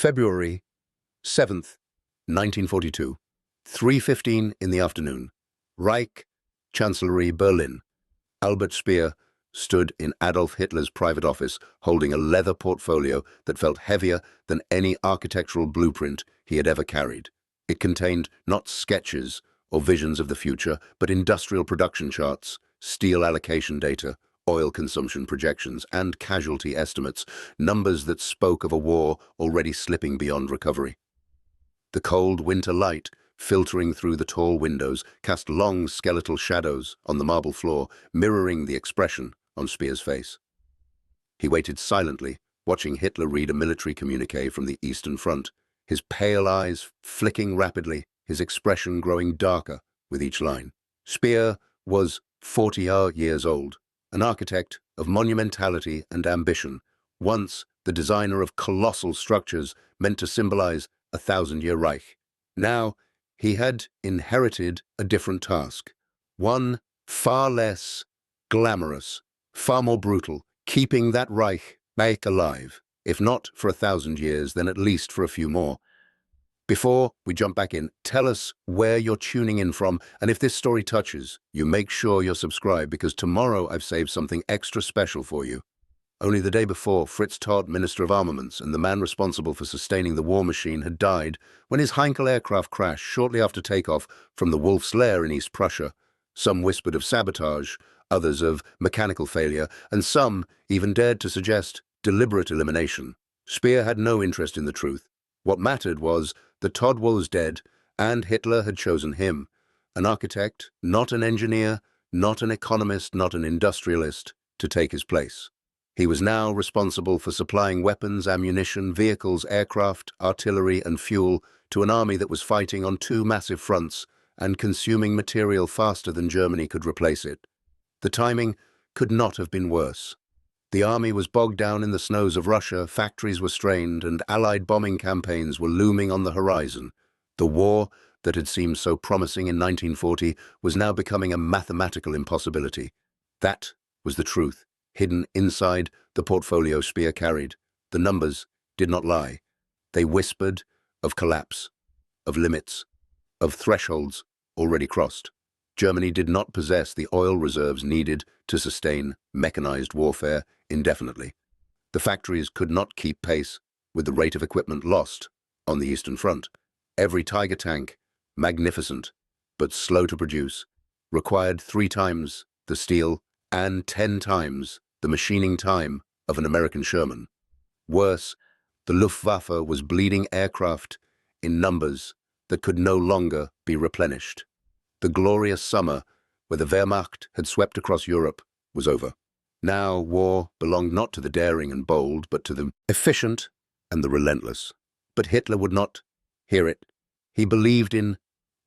February 7th, 1942, 3:15 in the afternoon. Reich Chancellery, Berlin. Albert Speer stood in Adolf Hitler's private office holding a leather portfolio that felt heavier than any architectural blueprint he had ever carried. It contained not sketches or visions of the future, but industrial production charts, steel allocation data, oil consumption projections, and casualty estimates, numbers that spoke of a war already slipping beyond recovery. The cold winter light, filtering through the tall windows, cast long skeletal shadows on the marble floor, mirroring the expression on Speer's face. He waited silently, watching Hitler read a military communiqué from the Eastern Front, his pale eyes flicking rapidly, his expression growing darker with each line. Speer was 40 years old, an architect of monumentality and ambition, once the designer of colossal structures meant to symbolize a 1,000-year Reich. Now, he had inherited a different task, one far less glamorous, far more brutal, keeping that Reich back alive, if not for 1,000 years, then at least for a few more. Before we jump back in, tell us where you're tuning in from, and if this story touches you, make sure you're subscribed, because tomorrow I've saved something extra special for you. Only the day before, Fritz Todt, Minister of Armaments and the man responsible for sustaining the war machine, had died when his Heinkel aircraft crashed shortly after takeoff from the Wolf's Lair in East Prussia. Some whispered of sabotage, others of mechanical failure, and some even dared to suggest deliberate elimination. Speer had no interest in the truth. What mattered was that Todt was dead, and Hitler had chosen him, an architect, not an engineer, not an economist, not an industrialist, to take his place. He was now responsible for supplying weapons, ammunition, vehicles, aircraft, artillery, and fuel to an army that was fighting on two massive fronts and consuming material faster than Germany could replace it. The timing could not have been worse. The army was bogged down in the snows of Russia, factories were strained, and Allied bombing campaigns were looming on the horizon. The war that had seemed so promising in 1940 was now becoming a mathematical impossibility. That was the truth, hidden inside the portfolio Speer carried. The numbers did not lie. They whispered of collapse, of limits, of thresholds already crossed. Germany did not possess the oil reserves needed to sustain mechanized warfare indefinitely. The factories could not keep pace with the rate of equipment lost on the Eastern Front. Every Tiger tank, magnificent but slow to produce, required 3 times the steel and 10 times the machining time of an American Sherman. Worse, the Luftwaffe was bleeding aircraft in numbers that could no longer be replenished. The glorious summer, where the Wehrmacht had swept across Europe, was over. Now war belonged not to the daring and bold, but to the efficient and the relentless. But Hitler would not hear it. He believed in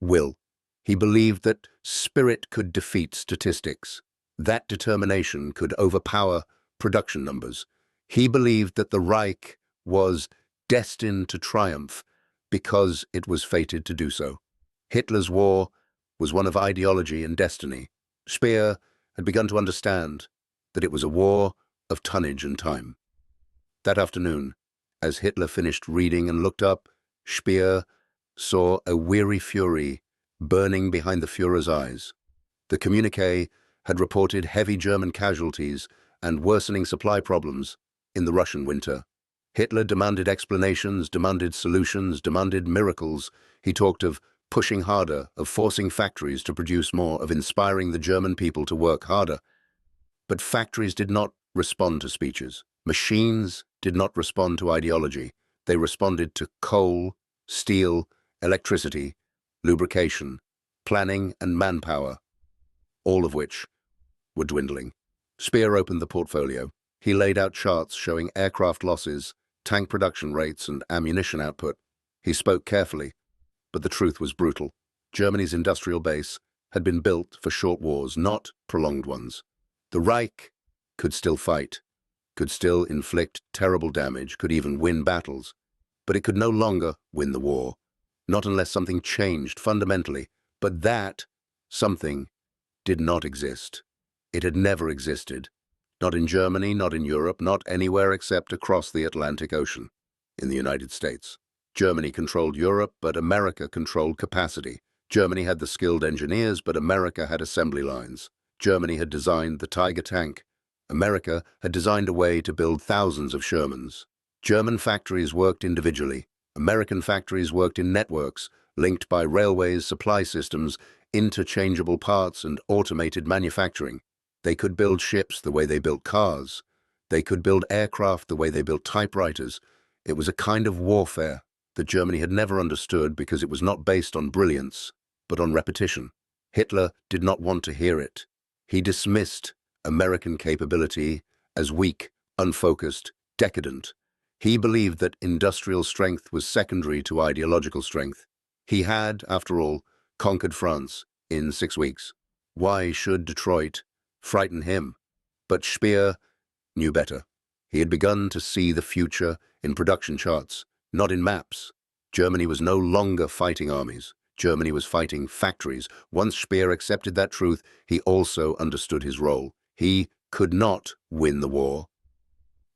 will. He believed that spirit could defeat statistics. That determination could overpower production numbers. He believed that the Reich was destined to triumph because it was fated to do so. Hitler's war was one of ideology and destiny. Speer had begun to understand that it was a war of tonnage and time. That afternoon, as Hitler finished reading and looked up, Speer saw a weary fury burning behind the Führer's eyes. The communiqué had reported heavy German casualties and worsening supply problems in the Russian winter. Hitler demanded explanations, demanded solutions, demanded miracles. He talked of pushing harder, of forcing factories to produce more, of inspiring the German people to work harder. But factories did not respond to speeches. Machines did not respond to ideology. They responded to coal, steel, electricity, lubrication, planning, and manpower, all of which were dwindling. Speer opened the portfolio. He laid out charts showing aircraft losses, tank production rates, and ammunition output. He spoke carefully, but the truth was brutal. Germany's industrial base had been built for short wars, not prolonged ones. The Reich could still fight, could still inflict terrible damage, could even win battles, but it could no longer win the war, not unless something changed fundamentally. But that something did not exist. It had never existed. Not in Germany, not in Europe, not anywhere except across the Atlantic Ocean. in the United States. Germany controlled Europe, but America controlled capacity. Germany had the skilled engineers, but America had assembly lines. Germany had designed the Tiger tank. America had designed a way to build thousands of Shermans. German factories worked individually. American factories worked in networks, linked by railways, supply systems, interchangeable parts, and automated manufacturing. They could build ships the way they built cars. They could build aircraft the way they built typewriters. It was a kind of warfare that Germany had never understood because it was not based on brilliance, but on repetition. Hitler did not want to hear it. He dismissed American capability as weak, unfocused, decadent. He believed that industrial strength was secondary to ideological strength. He had, after all, conquered France in 6 weeks. Why should Detroit frighten him? But Speer knew better. He had begun to see the future in production charts, not in maps. Germany was no longer fighting armies. Germany was fighting factories. Once Speer accepted that truth, he also understood his role. He could not win the war,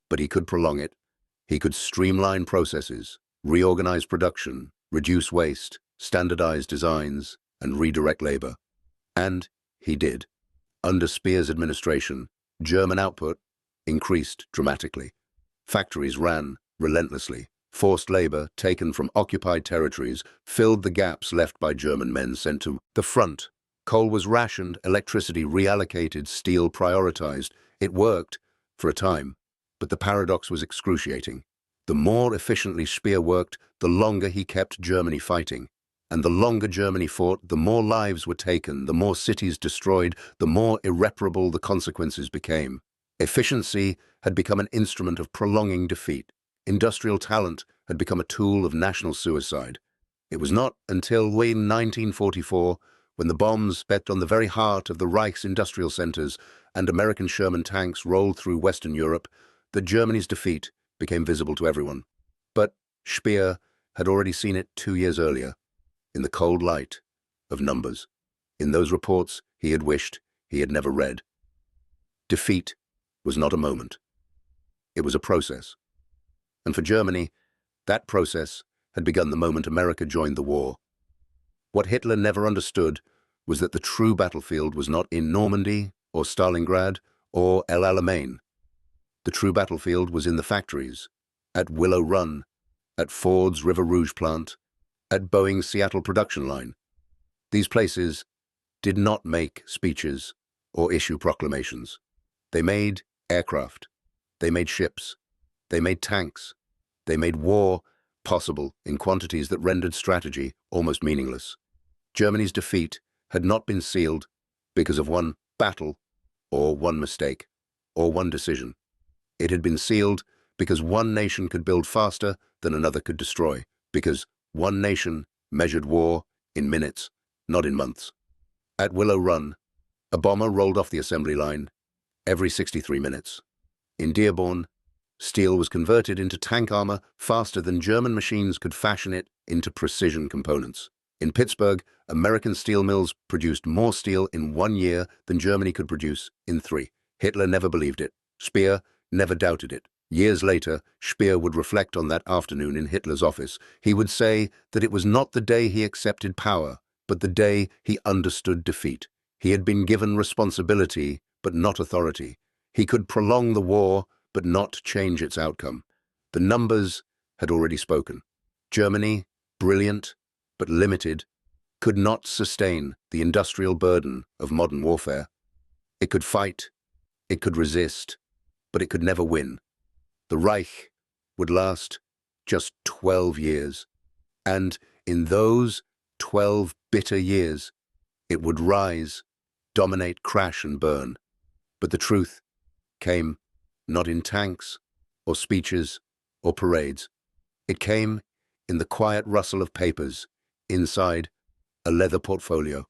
but he could prolong it. He could streamline processes, reorganize production, reduce waste, standardize designs, and redirect labor. And he did. Under Speer's administration, German output increased dramatically. Factories ran relentlessly. Forced labor, taken from occupied territories, filled the gaps left by German men sent to the front. Coal was rationed, electricity reallocated, steel prioritized. It worked for a time, but the paradox was excruciating. The more efficiently Speer worked, the longer he kept Germany fighting. And the longer Germany fought, the more lives were taken, the more cities destroyed, the more irreparable the consequences became. Efficiency had become an instrument of prolonging defeat. Industrial talent had become a tool of national suicide. It was not until 1944, when the bombs spat on the very heart of the Reich's industrial centers and American Sherman tanks rolled through Western Europe, that Germany's defeat became visible to everyone. But Speer had already seen it 2 years earlier, in the cold light of numbers, in those reports he had wished he had never read. Defeat was not a moment. It was a process. And for Germany, that process had begun the moment America joined the war. What Hitler never understood was that the true battlefield was not in Normandy or Stalingrad or El Alamein. The true battlefield was in the factories, at Willow Run, at Ford's River Rouge plant, at Boeing's Seattle production line. These places did not make speeches or issue proclamations. They made aircraft. They made ships. They made tanks. They made war possible in quantities that rendered strategy almost meaningless. Germany's defeat had not been sealed because of one battle or one mistake or one decision. It had been sealed because one nation could build faster than another could destroy, because one nation measured war in minutes, not in months. At Willow Run, a bomber rolled off the assembly line every 63 minutes. In Dearborn, steel was converted into tank armor faster than German machines could fashion it into precision components. In Pittsburgh, American steel mills produced more steel in 1 year than Germany could produce in 3. Hitler never believed it. Speer never doubted it. Years later, Speer would reflect on that afternoon in Hitler's office. He would say that it was not the day he accepted power, but the day he understood defeat. He had been given responsibility, but not authority. He could prolong the war, but not change its outcome. The numbers had already spoken. Germany, brilliant but limited, could not sustain the industrial burden of modern warfare. It could fight, it could resist, but it could never win. The Reich would last just 12 years, and in those 12 bitter years, it would rise, dominate, crash, and burn. But the truth came not in tanks or speeches or parades. It came in the quiet rustle of papers inside a leather portfolio,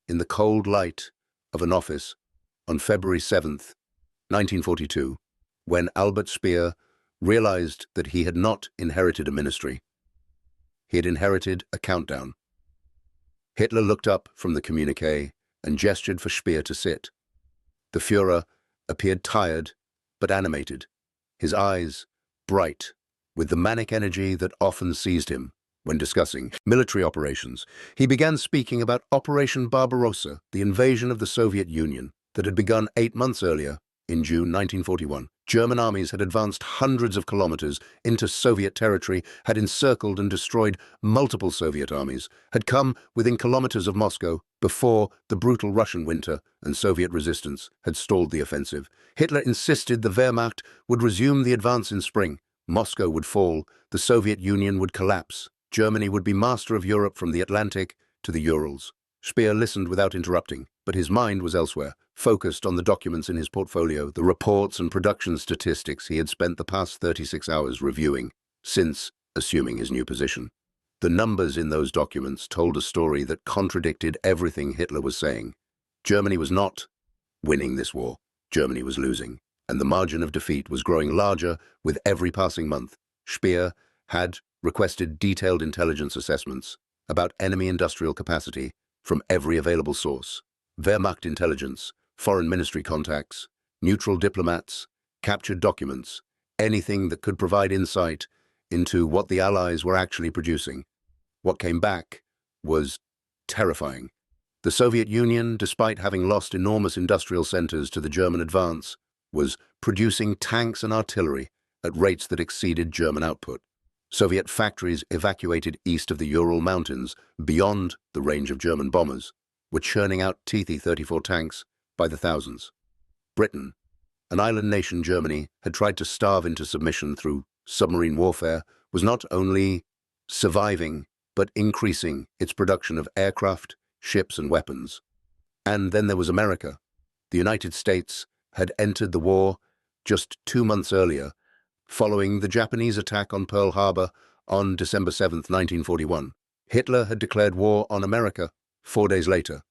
in the cold light of an office on February 7th, 1942, when Albert Speer realized that he had not inherited a ministry. He had inherited a countdown. Hitler looked up from the communiqué and gestured for Speer to sit. The Führer appeared tired but animated, his eyes bright with the manic energy that often seized him when discussing military operations. He began speaking about Operation Barbarossa, the invasion of the Soviet Union that had begun 8 months earlier in June 1941. German armies had advanced hundreds of kilometers into Soviet territory, had encircled and destroyed multiple Soviet armies, had come within kilometers of Moscow before the brutal Russian winter and Soviet resistance had stalled the offensive. Hitler insisted the Wehrmacht would resume the advance in spring. Moscow would fall, the Soviet Union would collapse. Germany would be master of Europe from the Atlantic to the Urals. Speer listened without interrupting, but his mind was elsewhere, focused on the documents in his portfolio, the reports and production statistics he had spent the past 36 hours reviewing, since assuming his new position. The numbers in those documents told a story that contradicted everything Hitler was saying. Germany was not winning this war. Germany was losing, and the margin of defeat was growing larger with every passing month. Speer had requested detailed intelligence assessments about enemy industrial capacity from every available source: Wehrmacht intelligence, foreign ministry contacts, neutral diplomats, captured documents, anything that could provide insight into what the Allies were actually producing. What came back was terrifying. The Soviet Union, despite having lost enormous industrial centers to the German advance, was producing tanks and artillery at rates that exceeded German output. Soviet factories evacuated east of the Ural Mountains, beyond the range of German bombers, were churning out T-34 tanks by the thousands. Britain, an island nation Germany, had tried to starve into submission through submarine warfare, was not only surviving, but increasing its production of aircraft, ships, and weapons. And then there was America. The United States had entered the war just 2 months earlier, following the Japanese attack on Pearl Harbor on December 7, 1941. Hitler had declared war on America 4 days later,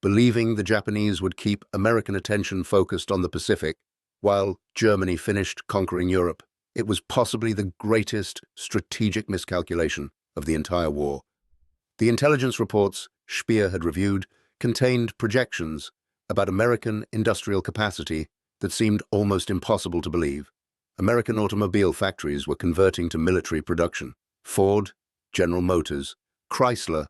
believing the Japanese would keep American attention focused on the Pacific while Germany finished conquering Europe. It was possibly the greatest strategic miscalculation of the entire war. The intelligence reports Speer had reviewed contained projections about American industrial capacity that seemed almost impossible to believe. American automobile factories were converting to military production. Ford, General Motors, Chrysler,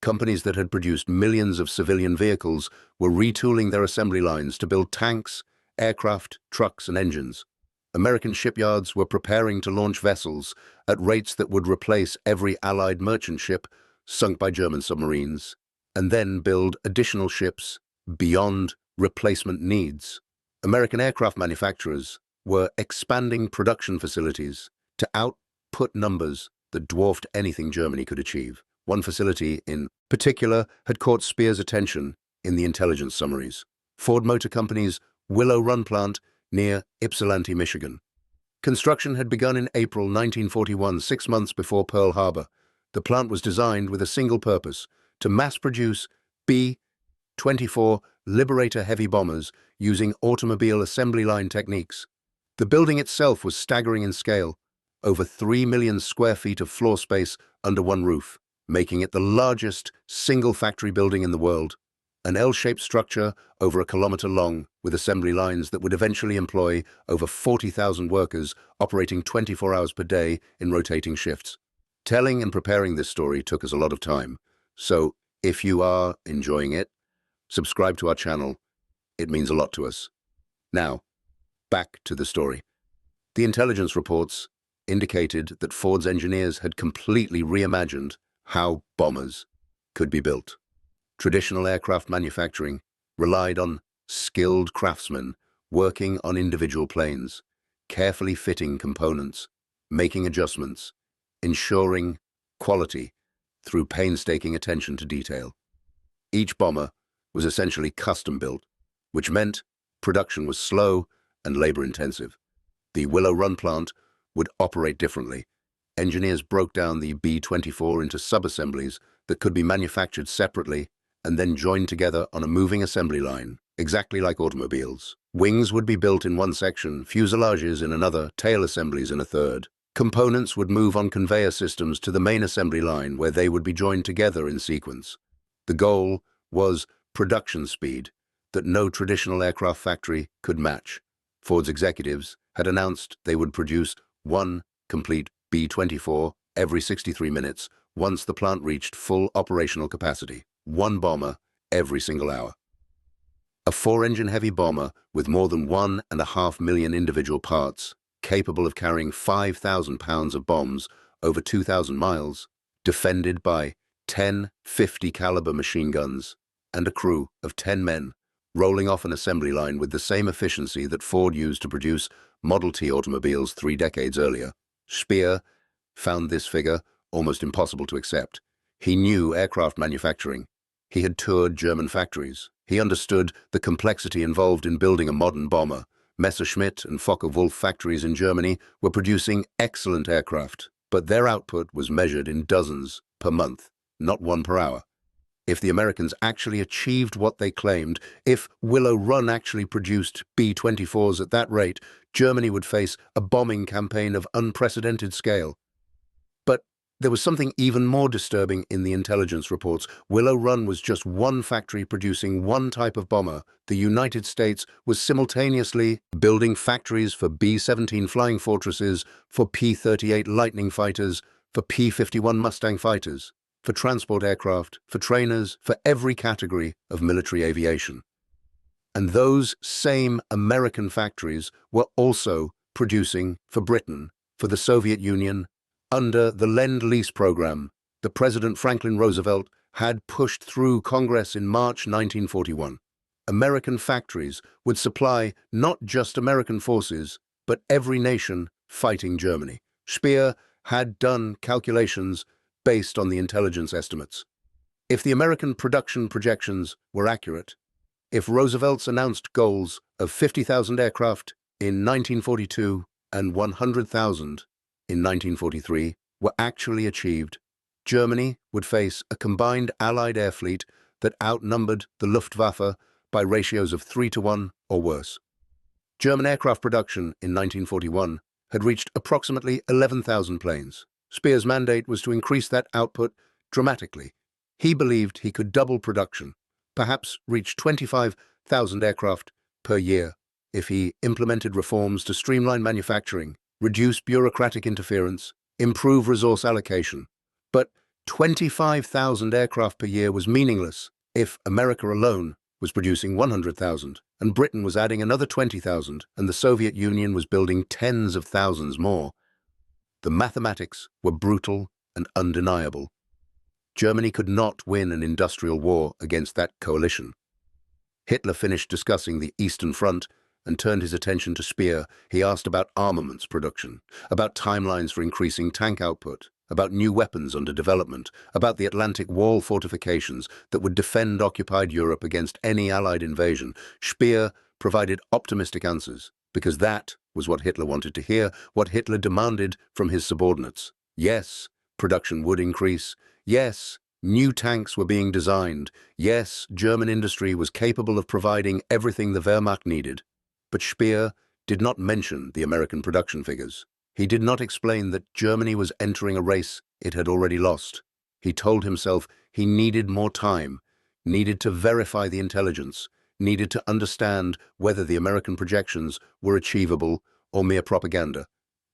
companies that had produced millions of civilian vehicles, were retooling their assembly lines to build tanks, aircraft, trucks, and engines. American shipyards were preparing to launch vessels at rates that would replace every Allied merchant ship sunk by German submarines, and then build additional ships beyond replacement needs. American aircraft manufacturers were expanding production facilities to output numbers that dwarfed anything Germany could achieve. One facility in particular had caught Speer's attention in the intelligence summaries: Ford Motor Company's Willow Run plant near Ypsilanti, Michigan. Construction had begun in April 1941, 6 months before Pearl Harbor. The plant was designed with a single purpose: to mass-produce B-24 Liberator heavy bombers using automobile assembly line techniques. The building itself was staggering in scale, over 3 million square feet of floor space under one roof, making it the largest single factory building in the world. An L-shaped structure over a kilometer long, with assembly lines that would eventually employ over 40,000 workers operating 24 hours per day in rotating shifts. Telling and preparing this story took us a lot of time, so if you are enjoying it, subscribe to our channel. It means a lot to us. Now, back to the story. The intelligence reports indicated that Ford's engineers had completely reimagined how bombers could be built. Traditional aircraft manufacturing relied on skilled craftsmen working on individual planes, carefully fitting components, making adjustments, ensuring quality through painstaking attention to detail. Each bomber was essentially custom-built, which meant production was slow and labor-intensive. The Willow Run plant would operate differently. Engineers broke down the B-24 into sub-assemblies that could be manufactured separately and then joined together on a moving assembly line, exactly like automobiles. Wings would be built in one section, fuselages in another, tail assemblies in a third. Components would move on conveyor systems to the main assembly line, where they would be joined together in sequence. The goal was production speed that no traditional aircraft factory could match. Ford's executives had announced they would produce one complete B-24 every 63 minutes once the plant reached full operational capacity. One bomber every single hour. A 4-engine heavy bomber with more than 1.5 million individual parts, capable of carrying 5,000 pounds of bombs over 2,000 miles, defended by 10 50 caliber machine guns and a crew of 10 men, rolling off an assembly line with the same efficiency that Ford used to produce Model T automobiles 3 decades earlier. Speer found this figure almost impossible to accept. He knew aircraft manufacturing. He had toured German factories. He understood the complexity involved in building a modern bomber. Messerschmitt and Focke-Wulf factories in Germany were producing excellent aircraft, but their output was measured in dozens per month, not one per hour. If the Americans actually achieved what they claimed, if Willow Run actually produced B-24s at that rate, Germany would face a bombing campaign of unprecedented scale. But there was something even more disturbing in the intelligence reports. Willow Run was just one factory producing one type of bomber. The United States was simultaneously building factories for B-17 flying fortresses, for P-38 Lightning fighters, for P-51 Mustang fighters, for transport aircraft, for trainers, for every category of military aviation. And those same American factories were also producing for Britain, for the Soviet Union. Under the Lend-Lease program, the President Franklin Roosevelt had pushed through Congress in March 1941. American factories would supply not just American forces, but every nation fighting Germany. Speer had done calculations based on the intelligence estimates. If the American production projections were accurate, if Roosevelt's announced goals of 50,000 aircraft in 1942 and 100,000 in 1943 were actually achieved, Germany would face a combined Allied air fleet that outnumbered the Luftwaffe by ratios of 3-to-1 or worse. German aircraft production in 1941 had reached approximately 11,000 planes. Speer's mandate was to increase that output dramatically. He believed he could double production, perhaps reach 25,000 aircraft per year, if he implemented reforms to streamline manufacturing, reduce bureaucratic interference, improve resource allocation. But 25,000 aircraft per year was meaningless if America alone was producing 100,000, and Britain was adding another 20,000, and the Soviet Union was building tens of thousands more. The mathematics were brutal and undeniable. Germany could not win an industrial war against that coalition. Hitler finished discussing the Eastern Front and turned his attention to Speer. He asked about armaments production, about timelines for increasing tank output, about new weapons under development, about the Atlantic Wall fortifications that would defend occupied Europe against any Allied invasion. Speer provided optimistic answers, because that was what Hitler wanted to hear, what Hitler demanded from his subordinates. Yes, production would increase. Yes, new tanks were being designed. Yes, German industry was capable of providing everything the Wehrmacht needed. But Speer did not mention the American production figures. He did not explain that Germany was entering a race it had already lost. He told himself he needed more time, needed to verify the intelligence, needed to understand whether the American projections were achievable or mere propaganda.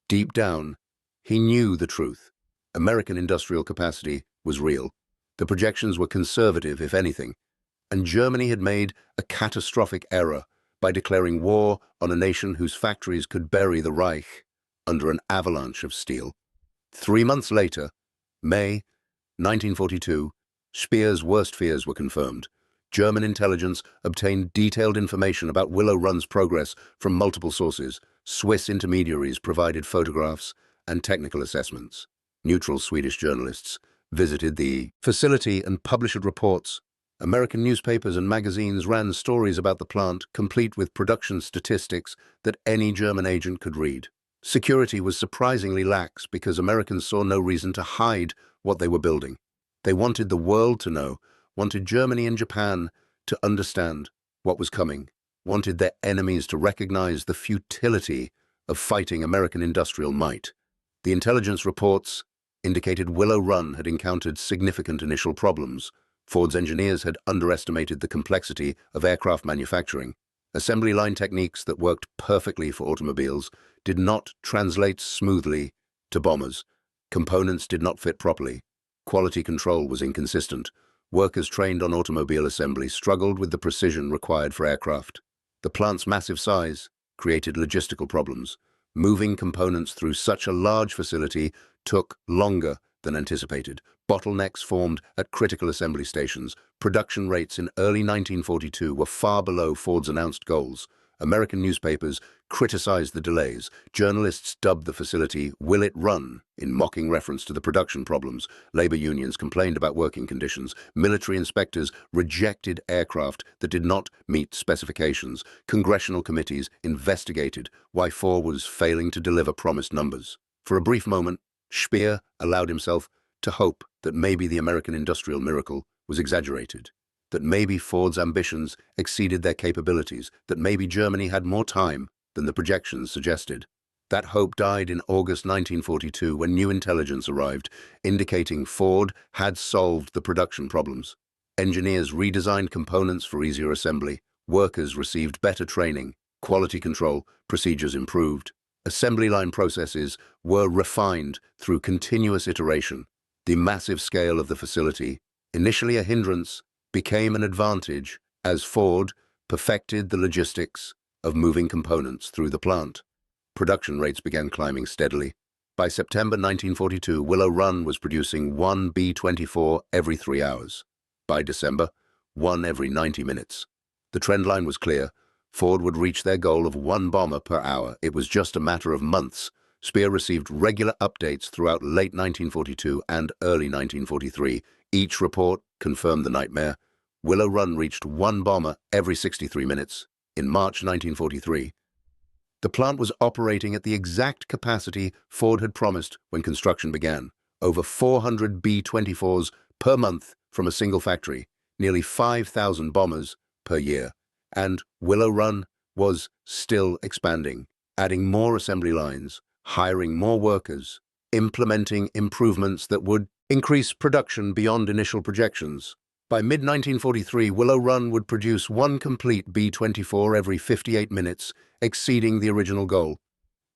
Deep down, he knew the truth. American industrial capacity was real. The projections were conservative, if anything, and Germany had made a catastrophic error by declaring war on a nation whose factories could bury the Reich under an avalanche of steel. 3 months later, May 1942, Speer's worst fears were confirmed. German intelligence obtained detailed information about Willow Run's progress from multiple sources. Swiss intermediaries provided photographs and technical assessments. Neutral Swedish journalists visited the facility and published reports. American newspapers and magazines ran stories about the plant, complete with production statistics that any German agent could read. Security was surprisingly lax because Americans saw no reason to hide what they were building. They wanted the world to know, wanted Germany and Japan to understand what was coming, wanted their enemies to recognize the futility of fighting American industrial might. The intelligence reports indicated Willow Run had encountered significant initial problems. Ford's engineers had underestimated the complexity of aircraft manufacturing. Assembly line techniques that worked perfectly for automobiles did not translate smoothly to bombers. Components did not fit properly. Quality control was inconsistent. Workers trained on automobile assembly struggled with the precision required for aircraft. The plant's massive size created logistical problems. Moving components through such a large facility took longer than anticipated. Bottlenecks formed at critical assembly stations. Production rates in early 1942 were far below Ford's announced goals. American newspapers criticized the delays. Journalists dubbed the facility "Will It Run?" in mocking reference to the production problems. Labor unions complained about working conditions. Military inspectors rejected aircraft that did not meet specifications. Congressional committees investigated why Ford was failing to deliver promised numbers. For a brief moment, Speer allowed himself to hope that maybe the American industrial miracle was exaggerated, that maybe Ford's ambitions exceeded their capabilities, that maybe Germany had more time than the projections suggested. That hope died in August 1942 when new intelligence arrived, indicating Ford had solved the production problems. Engineers redesigned components for easier assembly. Workers received better training. Quality control procedures improved. Assembly line processes were refined through continuous iteration. The massive scale of the facility, initially a hindrance, became an advantage as Ford perfected the logistics of moving components through the plant. Production rates began climbing steadily. By September 1942, Willow Run was producing one B-24 every 3 hours. By December, one every 90 minutes. The trend line was clear. Ford would reach their goal of one bomber per hour. It was just a matter of months. Speer received regular updates throughout late 1942 and early 1943. Each report confirmed the nightmare. Willow Run reached one bomber every 63 minutes. In March 1943, the plant was operating at the exact capacity Ford had promised when construction began. Over 400 B-24s per month from a single factory, nearly 5,000 bombers per year. And Willow Run was still expanding, adding more assembly lines, hiring more workers, implementing improvements that would increase production beyond initial projections. By mid-1943, Willow Run would produce one complete B-24 every 58 minutes, exceeding the original goal.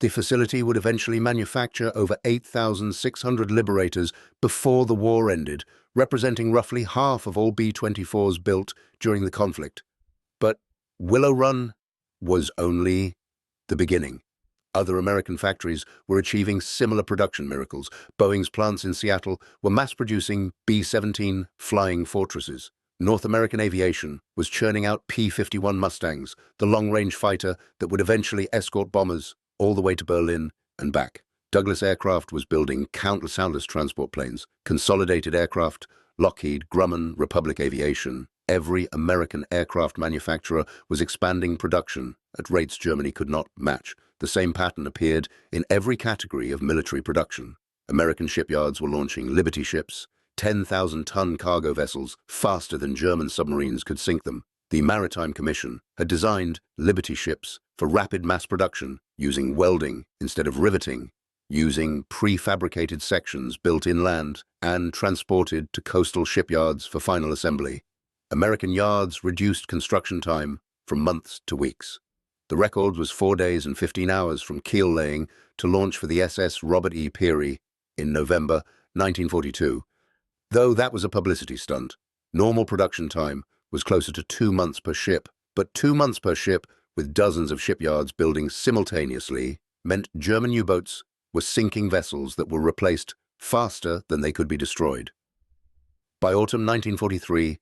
The facility would eventually manufacture over 8,600 Liberators before the war ended, representing roughly half of all B-24s built during the conflict. But Willow Run was only the beginning. Other American factories were achieving similar production miracles. Boeing's plants in Seattle were mass-producing B-17 Flying Fortresses. North American aviation was churning out P-51 Mustangs, the long-range fighter that would eventually escort bombers all the way to Berlin and back. Douglas Aircraft was building countless transport planes. Consolidated Aircraft, Lockheed, Grumman, Republic Aviation. Every American aircraft manufacturer was expanding production at rates Germany could not match. The same pattern appeared in every category of military production. American shipyards were launching Liberty ships, 10,000-ton cargo vessels, faster than German submarines could sink them. The Maritime Commission had designed Liberty ships for rapid mass production, using welding instead of riveting, using prefabricated sections built inland and transported to coastal shipyards for final assembly. American yards reduced construction time from months to weeks. The record was 4 days and 15 hours from keel laying to launch for the SS Robert E. Peary in November 1942. Though that was a publicity stunt, normal production time was closer to 2 months per ship. But 2 months per ship, with dozens of shipyards building simultaneously, meant German U-boats were sinking vessels that were replaced faster than they could be destroyed. By autumn 1943,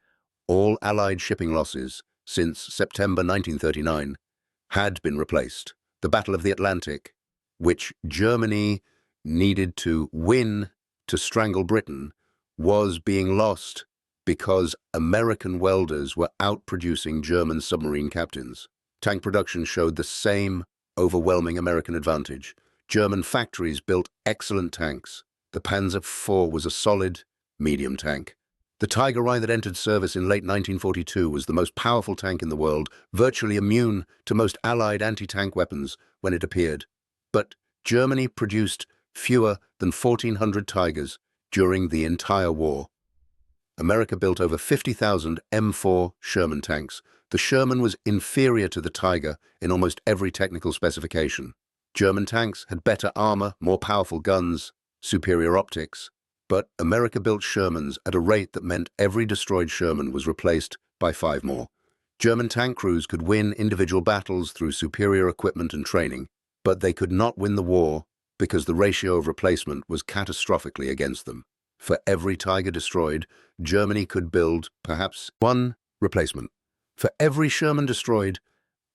all Allied shipping losses since September 1939 had been replaced. The Battle of the Atlantic, which Germany needed to win to strangle Britain, was being lost because American welders were outproducing German submarine captains. Tank production showed the same overwhelming American advantage. German factories built excellent tanks. The Panzer IV was a solid, medium tank. The Tiger I that entered service in late 1942 was the most powerful tank in the world, virtually immune to most Allied anti-tank weapons when it appeared. But Germany produced fewer than 1,400 Tigers during the entire war. America built over 50,000 M4 Sherman tanks. The Sherman was inferior to the Tiger in almost every technical specification. German tanks had better armor, more powerful guns, superior optics, but America built Shermans at a rate that meant every destroyed Sherman was replaced by 5 more. German tank crews could win individual battles through superior equipment and training, but they could not win the war because the ratio of replacement was catastrophically against them. For every Tiger destroyed, Germany could build perhaps 1 replacement. For every Sherman destroyed,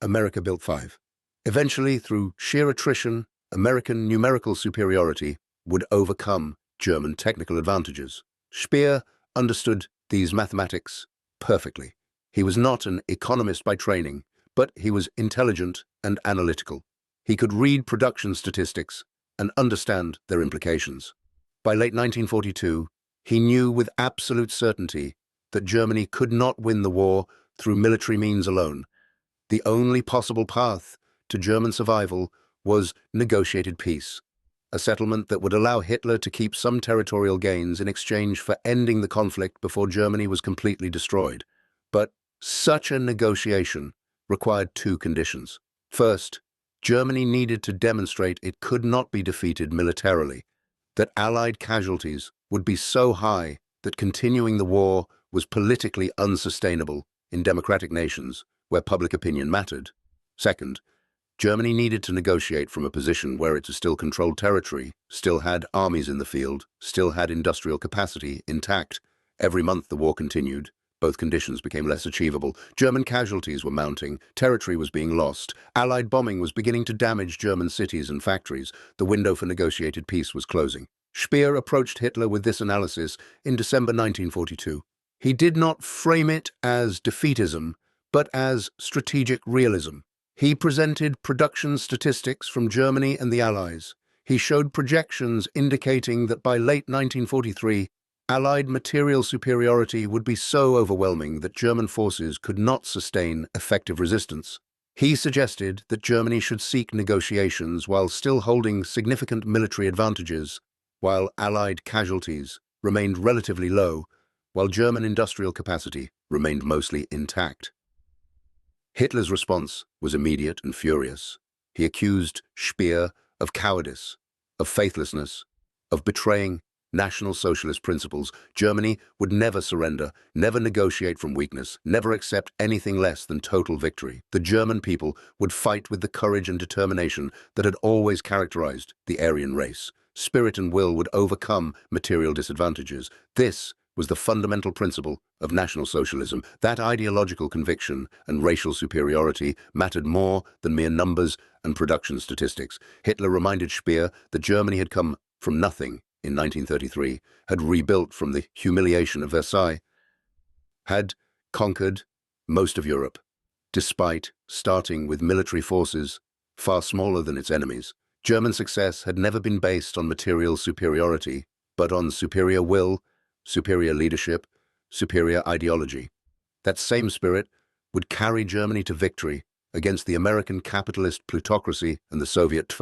America built 5. Eventually, through sheer attrition, American numerical superiority would overcome German technical advantages. Speer understood these mathematics perfectly. He was not an economist by training, but he was intelligent and analytical. He could read production statistics and understand their implications. By late 1942, he knew with absolute certainty that Germany could not win the war through military means alone. The only possible path to German survival was negotiated peace, a settlement that would allow Hitler to keep some territorial gains in exchange for ending the conflict before Germany was completely destroyed. But such a negotiation required 2 conditions. First, Germany needed to demonstrate it could not be defeated militarily, that Allied casualties would be so high that continuing the war was politically unsustainable in democratic nations where public opinion mattered. Second, Germany needed to negotiate from a position where it still controlled territory, still had armies in the field, still had industrial capacity intact. Every month the war continued. Both conditions became less achievable. German casualties were mounting, territory was being lost, Allied bombing was beginning to damage German cities and factories. The window for negotiated peace was closing. Speer approached Hitler with this analysis in December 1942. He did not frame it as defeatism, but as strategic realism. He presented production statistics from Germany and the Allies. He showed projections indicating that by late 1943, Allied material superiority would be so overwhelming that German forces could not sustain effective resistance. He suggested that Germany should seek negotiations while still holding significant military advantages, while Allied casualties remained relatively low, while German industrial capacity remained mostly intact. Hitler's response was immediate and furious. He accused Speer of cowardice, of faithlessness, of betraying National Socialist principles. Germany would never surrender, never negotiate from weakness, never accept anything less than total victory. The German people would fight with the courage and determination that had always characterized the Aryan race. Spirit and will would overcome material disadvantages. This was the fundamental principle of National Socialism. That ideological conviction and racial superiority mattered more than mere numbers and production statistics. Hitler reminded Speer that Germany had come from nothing in 1933, had rebuilt from the humiliation of Versailles, had conquered most of Europe, despite starting with military forces far smaller than its enemies. German success had never been based on material superiority, but on superior will, superior leadership, superior ideology. That same spirit would carry Germany to victory against the American capitalist plutocracy and the Soviet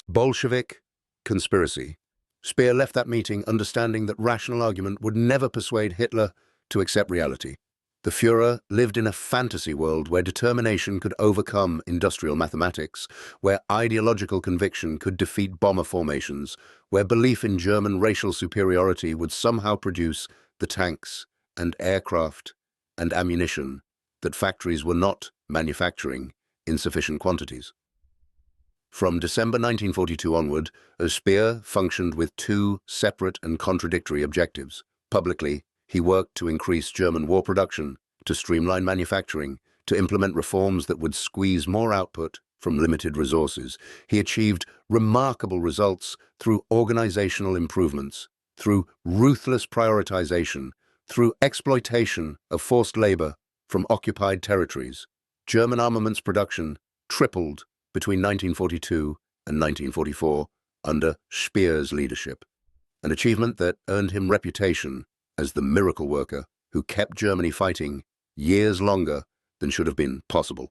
Bolshevik conspiracy. Speer left that meeting understanding that rational argument would never persuade Hitler to accept reality. The Führer lived in a fantasy world where determination could overcome industrial mathematics, where ideological conviction could defeat bomber formations, where belief in German racial superiority would somehow produce the tanks and aircraft and ammunition that factories were not manufacturing in sufficient quantities. From December 1942 onward, Speer functioned with 2 separate and contradictory objectives. Publicly, he worked to increase German war production, to streamline manufacturing, to implement reforms that would squeeze more output from limited resources. He achieved remarkable results through organizational improvements, through ruthless prioritization, through exploitation of forced labor from occupied territories. German armaments production tripled between 1942 and 1944 under Speer's leadership, an achievement that earned him reputation as the miracle worker who kept Germany fighting years longer than should have been possible.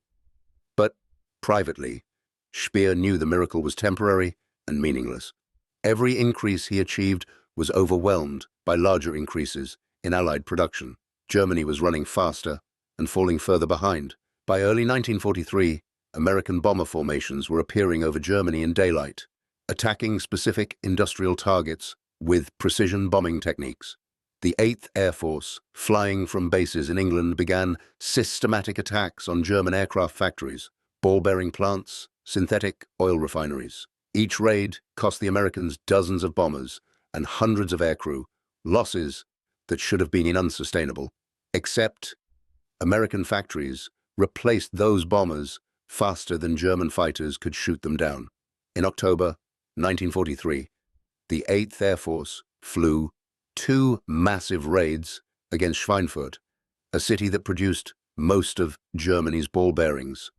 But privately, Speer knew the miracle was temporary and meaningless. Every increase he achieved was overwhelmed by larger increases in Allied production. Germany was running faster and falling further behind. By early 1943, American bomber formations were appearing over Germany in daylight, attacking specific industrial targets with precision bombing techniques. The 8th Air Force, flying from bases in England, began systematic attacks on German aircraft factories, ball-bearing plants, synthetic oil refineries. Each raid cost the Americans dozens of bombers and hundreds of aircrew, losses that should have been unsustainable. Except American factories replaced those bombers faster than German fighters could shoot them down. In October 1943, the 8th Air Force flew 2 massive raids against Schweinfurt, a city that produced most of Germany's ball bearings.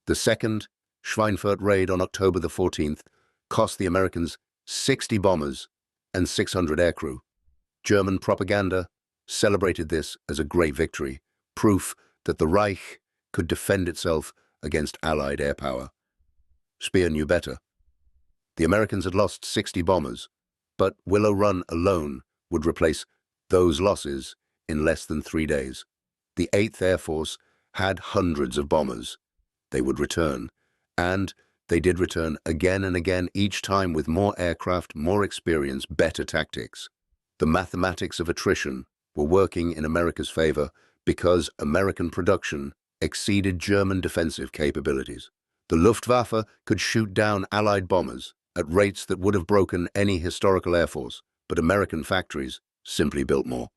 The second Schweinfurt raid on October the 14th cost the Americans 60 bombers and 600 aircrew. German propaganda celebrated this as a great victory, proof that the Reich could defend itself against Allied air power. Speer knew better. The Americans had lost 60 bombers, but Willow Run alone would replace those losses in less than 3 days. The 8th Air Force had hundreds of bombers. They would return, and they did return again and again, each time with more aircraft, more experience, better tactics. The mathematics of attrition were working in America's favor because American production exceeded German defensive capabilities. The Luftwaffe could shoot down Allied bombers at rates that would have broken any historical air force, but American factories simply built more.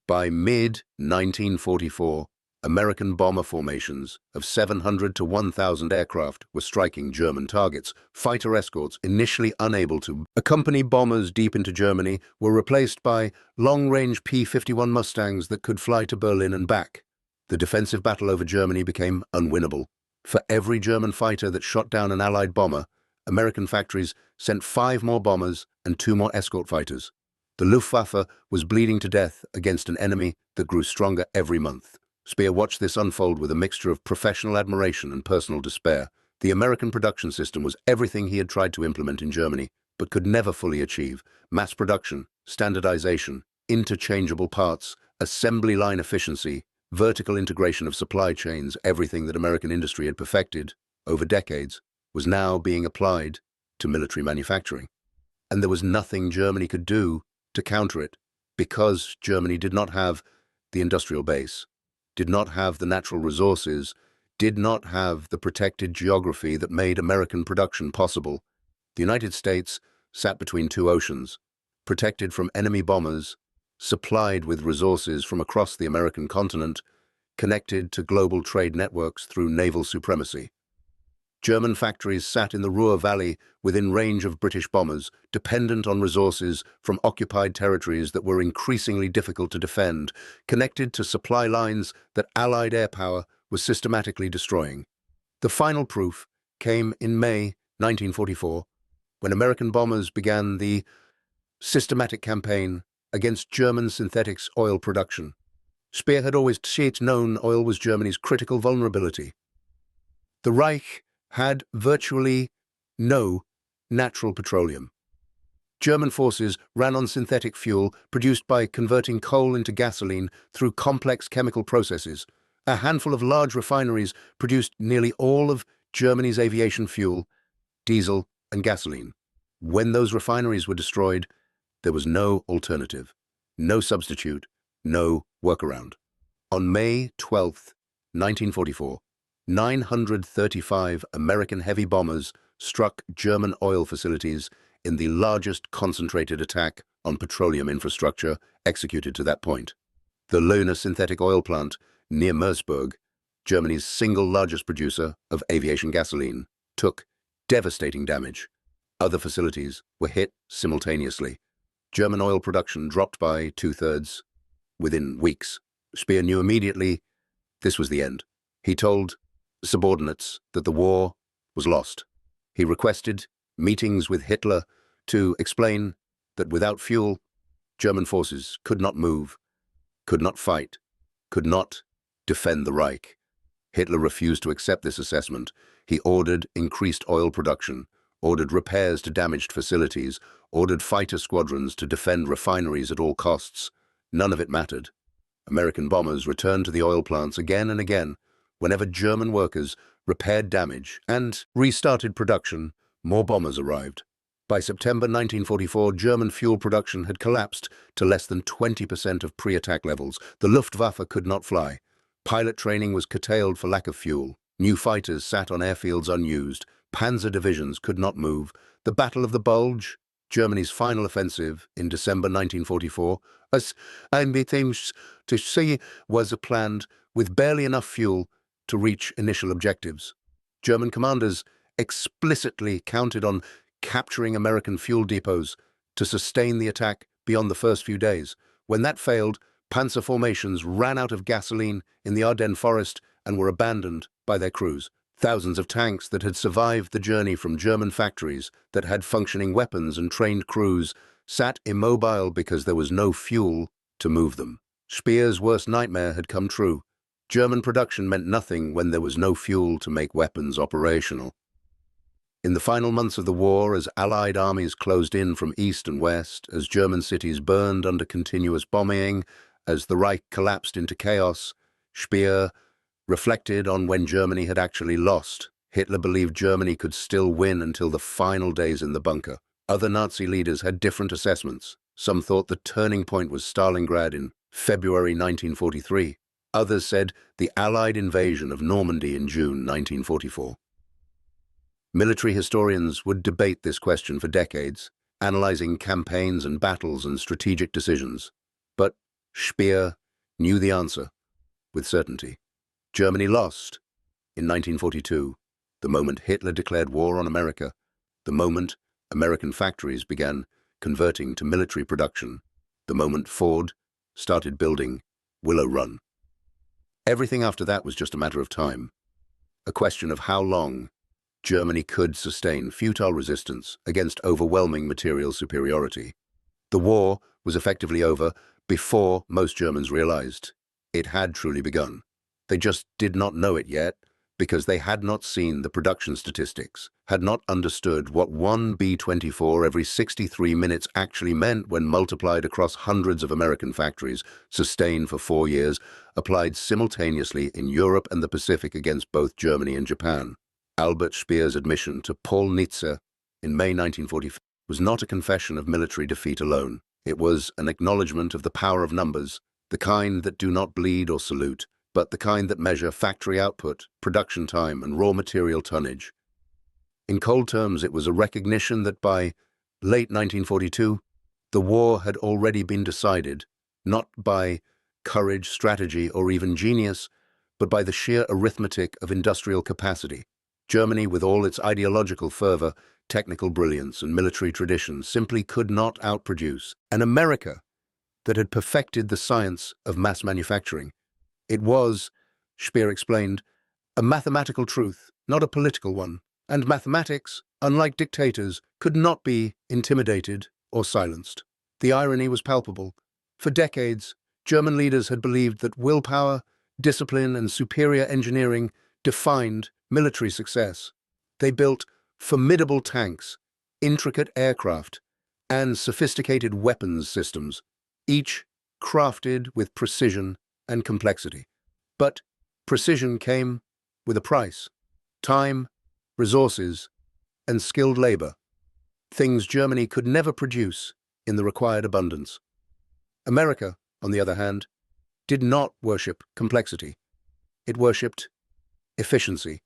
By mid-1944, American bomber formations of 700 to 1,000 aircraft were striking German targets. Fighter escorts, initially unable to accompany bombers deep into Germany, were replaced by long-range P-51 Mustangs that could fly to Berlin and back. The defensive battle over Germany became unwinnable. For every German fighter that shot down an Allied bomber, American factories sent 5 more bombers and 2 more escort fighters. The Luftwaffe was bleeding to death against an enemy that grew stronger every month. Speer watched this unfold with a mixture of professional admiration and personal despair. The American production system was everything he had tried to implement in Germany, but could never fully achieve. Mass production, standardization, interchangeable parts, assembly line efficiency, vertical integration of supply chains, everything that American industry had perfected over decades, was now being applied to military manufacturing. And there was nothing Germany could do to counter it, because Germany did not have the industrial base, did not have the natural resources, did not have the protected geography that made American production possible. The United States sat between 2 oceans, protected from enemy bombers, supplied with resources from across the American continent, connected to global trade networks through naval supremacy. German factories sat in the Ruhr Valley within range of British bombers, dependent on resources from occupied territories that were increasingly difficult to defend, connected to supply lines that Allied air power was systematically destroying. The final proof came in May 1944, when American bombers began the systematic campaign against German synthetic oil production. Speer had always known oil was Germany's critical vulnerability. The Reich had virtually no natural petroleum. German forces ran on synthetic fuel produced by converting coal into gasoline through complex chemical processes. A handful of large refineries produced nearly all of Germany's aviation fuel, diesel, and gasoline. When those refineries were destroyed, there was no alternative, no substitute, no workaround. On May 12, 1944, 935 American heavy bombers struck German oil facilities in the largest concentrated attack on petroleum infrastructure executed to that point. The Lohne synthetic oil plant near Meersburg, Germany's single largest producer of aviation gasoline, took devastating damage. Other facilities were hit simultaneously. German oil production dropped by 2/3 within weeks. Speer knew immediately this was the end. He told subordinates that the war was lost. He requested meetings with Hitler to explain that without fuel, German forces could not move, could not fight, could not defend the Reich. Hitler refused to accept this assessment. He ordered increased oil production, ordered repairs to damaged facilities, ordered fighter squadrons to defend refineries at all costs. None of it mattered. American bombers returned to the oil plants again and again whenever German workers repaired damage, and restarted production, more bombers arrived. By September 1944, German fuel production had collapsed to less than 20% of pre-attack levels. The Luftwaffe could not fly. Pilot training was curtailed for lack of fuel. New fighters sat on airfields unused. Panzer divisions could not move. The Battle of the Bulge, Germany's final offensive in December 1944, as things to see was planned with barely enough fuel to reach initial objectives. German commanders explicitly counted on capturing American fuel depots to sustain the attack beyond the first few days. When that failed, panzer formations ran out of gasoline in the Ardennes forest and were abandoned by their crews. Thousands of tanks that had survived the journey from German factories, that had functioning weapons and trained crews, sat immobile because there was no fuel to move them. Speer's worst nightmare had come true. German production meant nothing when there was no fuel to make weapons operational. In the final months of the war, as Allied armies closed in from east and west, as German cities burned under continuous bombing, as the Reich collapsed into chaos, Speer reflected on when Germany had actually lost. Hitler believed Germany could still win until the final days in the bunker. Other Nazi leaders had different assessments. Some thought the turning point was Stalingrad in February 1943. Others said the Allied invasion of Normandy in June 1944. Military historians would debate this question for decades, analyzing campaigns and battles and strategic decisions. But Speer knew the answer with certainty. Germany lost in 1942, the moment Hitler declared war on America, the moment American factories began converting to military production, the moment Ford started building Willow Run. Everything after that was just a matter of time, a question of how long Germany could sustain futile resistance against overwhelming material superiority. The war was effectively over before most Germans realized it had truly begun. They just did not know it yet because they had not seen the production statistics, had not understood what one B-24 every 63 minutes actually meant when multiplied across hundreds of American factories, sustained for 4 years, applied simultaneously in Europe and the Pacific against both Germany and Japan. Albert Speer's admission to Paul Nietzsche in May 1945 was not a confession of military defeat alone. It was an acknowledgement of the power of numbers, the kind that do not bleed or salute, but the kind that measure factory output, production time, and raw material tonnage. In cold terms, it was a recognition that by late 1942, the war had already been decided, not by courage, strategy, or even genius, but by the sheer arithmetic of industrial capacity. Germany, with all its ideological fervor, technical brilliance, and military tradition, simply could not outproduce an America that had perfected the science of mass manufacturing. It was, Speer explained, a mathematical truth, not a political one, and mathematics, unlike dictators, could not be intimidated or silenced. The irony was palpable. For decades, German leaders had believed that willpower, discipline, and superior engineering defined military success. They built formidable tanks, intricate aircraft, and sophisticated weapons systems, each crafted with precision and complexity. But precision came with a price: time, resources, and skilled labor, things Germany could never produce in the required abundance. America, on the other hand, did not worship complexity. It worshipped efficiency.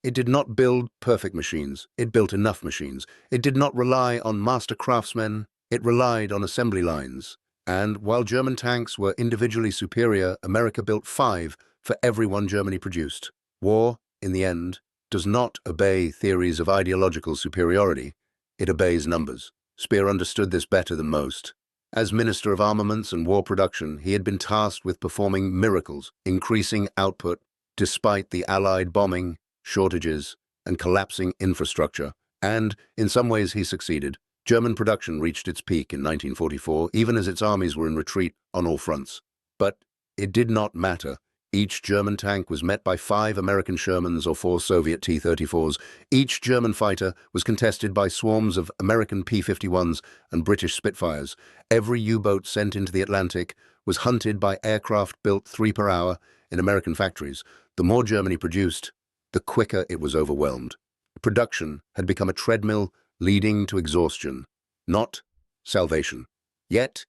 It did not build perfect machines. It built enough machines. It did not rely on master craftsmen. It relied on assembly lines. And while German tanks were individually superior, America built 5 for every one Germany produced. War, in the end, does not obey theories of ideological superiority. It obeys numbers. Speer understood this better than most. As Minister of Armaments and War Production, he had been tasked with performing miracles, increasing output despite the Allied bombing, shortages, and collapsing infrastructure. And, in some ways, he succeeded. German production reached its peak in 1944, even as its armies were in retreat on all fronts. But it did not matter. Each German tank was met by 5 American Shermans or 4 Soviet T-34s. Each German fighter was contested by swarms of American P-51s and British Spitfires. Every U-boat sent into the Atlantic was hunted by aircraft built 3 per hour in American factories. The more Germany produced, the quicker it was overwhelmed. Production had become a treadmill leading to exhaustion, not salvation. Yet,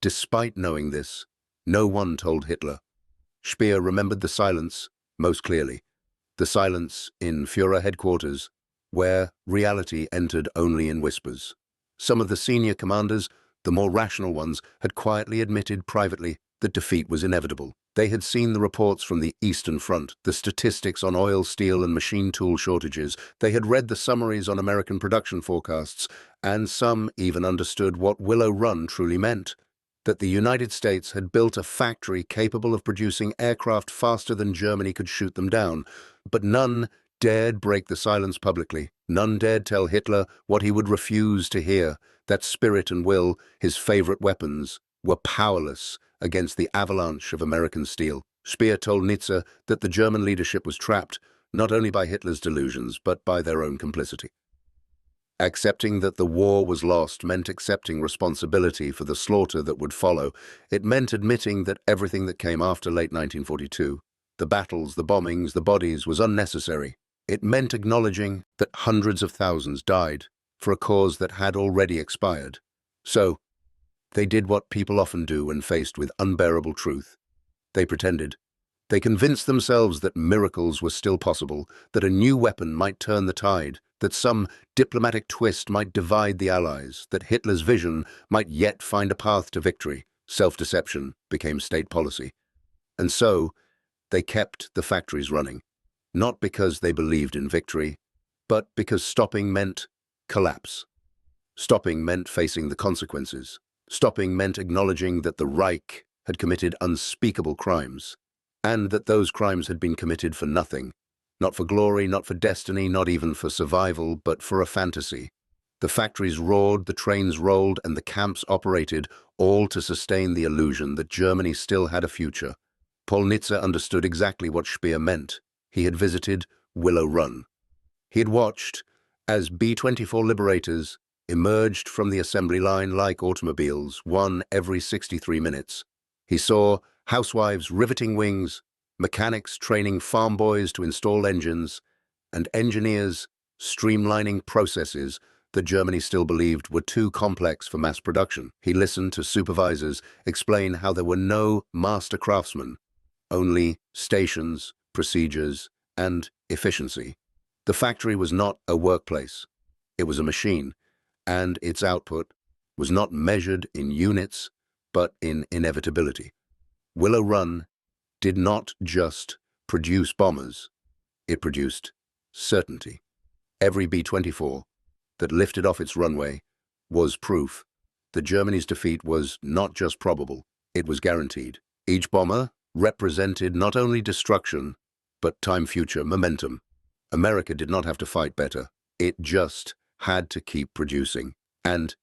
despite knowing this, no one told Hitler. Speer remembered the silence most clearly. The silence in Führer headquarters, where reality entered only in whispers. Some of the senior commanders, the more rational ones, had quietly admitted privately that defeat was inevitable. They had seen the reports from the Eastern Front, the statistics on oil, steel, and machine tool shortages. They had read the summaries on American production forecasts, and some even understood what Willow Run truly meant. That the United States had built a factory capable of producing aircraft faster than Germany could shoot them down. But none dared break the silence publicly. None dared tell Hitler what he would refuse to hear, that spirit and will, his favorite weapons, were powerless against the avalanche of American steel. Speer told Nietzsche that the German leadership was trapped, not only by Hitler's delusions, but by their own complicity. Accepting that the war was lost meant accepting responsibility for the slaughter that would follow. It meant admitting that everything that came after late 1942, the battles, the bombings, the bodies, was unnecessary. It meant acknowledging that hundreds of thousands died for a cause that had already expired. So, they did what people often do when faced with unbearable truth. They pretended. They convinced themselves that miracles were still possible, that a new weapon might turn the tide, that some diplomatic twist might divide the Allies, that Hitler's vision might yet find a path to victory. Self-deception became state policy. And so, they kept the factories running, not because they believed in victory, but because stopping meant collapse. Stopping meant facing the consequences. Stopping meant acknowledging that the Reich had committed unspeakable crimes, and that those crimes had been committed for nothing, not for glory, not for destiny, not even for survival, but for a fantasy. The factories roared, the trains rolled, and the camps operated, all to sustain the illusion that Germany still had a future. Paul Nietzsche understood exactly what Speer meant. He had visited Willow Run. He had watched as B-24 liberators emerged from the assembly line like automobiles, one every 63 minutes. He saw housewives riveting wings, mechanics training farm boys to install engines, and engineers streamlining processes that Germany still believed were too complex for mass production. He listened to supervisors explain how there were no master craftsmen, only stations, procedures, and efficiency. The factory was not a workplace. It was a machine, and its output was not measured in units, but in inevitability. Willow Run did not just produce bombers, it produced certainty. Every B-24 that lifted off its runway was proof that Germany's defeat was not just probable, it was guaranteed. Each bomber represented not only destruction, but time-future momentum. America did not have to fight better. It just had to keep producing. And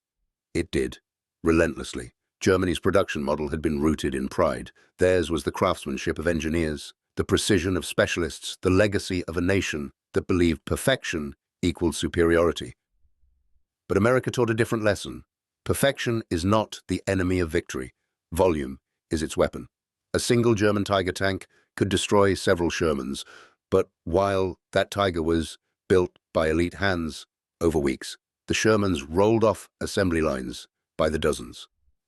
it did, relentlessly. Germany's production model had been rooted in pride. Theirs was the craftsmanship of engineers, the precision of specialists, the legacy of a nation that believed perfection equaled superiority. But America taught a different lesson. Perfection is not the enemy of victory. Volume is its weapon. A single German Tiger tank could destroy several Shermans, but while that Tiger was built by elite hands over weeks, the Shermans rolled off assembly lines by the dozens.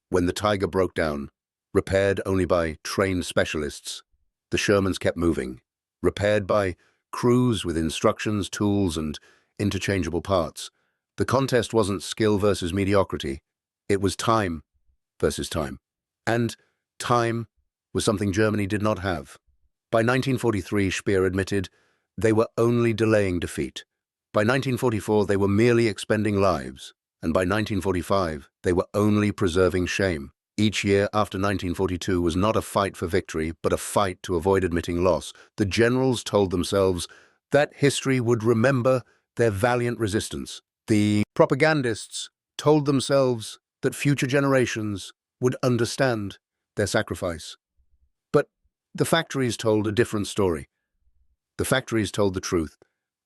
When the Tiger broke down, repaired only by trained specialists, the Shermans kept moving, repaired by crews with instructions, tools, and interchangeable parts. The contest wasn't skill versus mediocrity. It was time versus time. And time was something Germany did not have. By 1943, Speer admitted, they were only delaying defeat. By 1944, they were merely expending lives. And by 1945, they were only preserving shame. Each year after 1942 was not a fight for victory, but a fight to avoid admitting loss. The generals told themselves that history would remember their valiant resistance. The propagandists told themselves that future generations would understand their sacrifice. But the factories told a different story. The factories told the truth,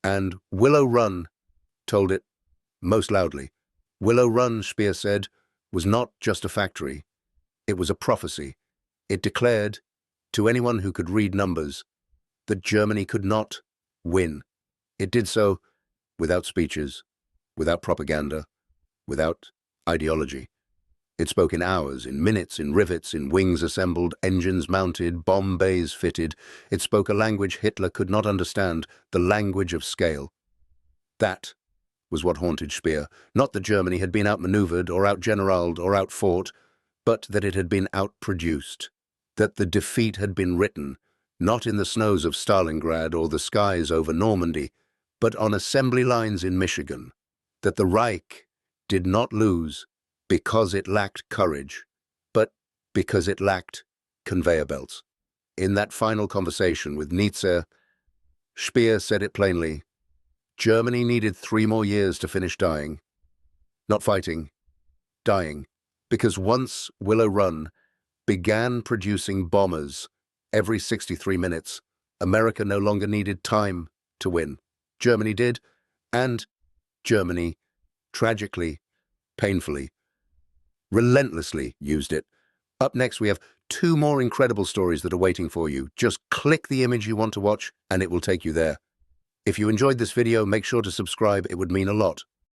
and Willow Run told it most loudly. Willow Run, Speer said, was not just a factory. It was a prophecy. It declared, to anyone who could read numbers, that Germany could not win. It did so without speeches, without propaganda, without ideology. It spoke in hours, in minutes, in rivets, in wings assembled, engines mounted, bomb bays fitted. It spoke a language Hitler could not understand, the language of scale. That was what haunted Speer, not that Germany had been outmaneuvered or outgeneraled or outfought, but that it had been outproduced, that the defeat had been written, not in the snows of Stalingrad or the skies over Normandy, but on assembly lines in Michigan, that the Reich did not lose because it lacked courage, but because it lacked conveyor belts. In that final conversation with Nietzsche, Speer said it plainly: Germany needed 3 more years to finish dying. Not fighting, dying. Because once Willow Run began producing bombers every 63 minutes, America no longer needed time to win. Germany did, and Germany, tragically, painfully, relentlessly used it. Up next, we have 2 more incredible stories that are waiting for you. Just click the image you want to watch, and it will take you there. If you enjoyed this video, make sure to subscribe. It would mean a lot.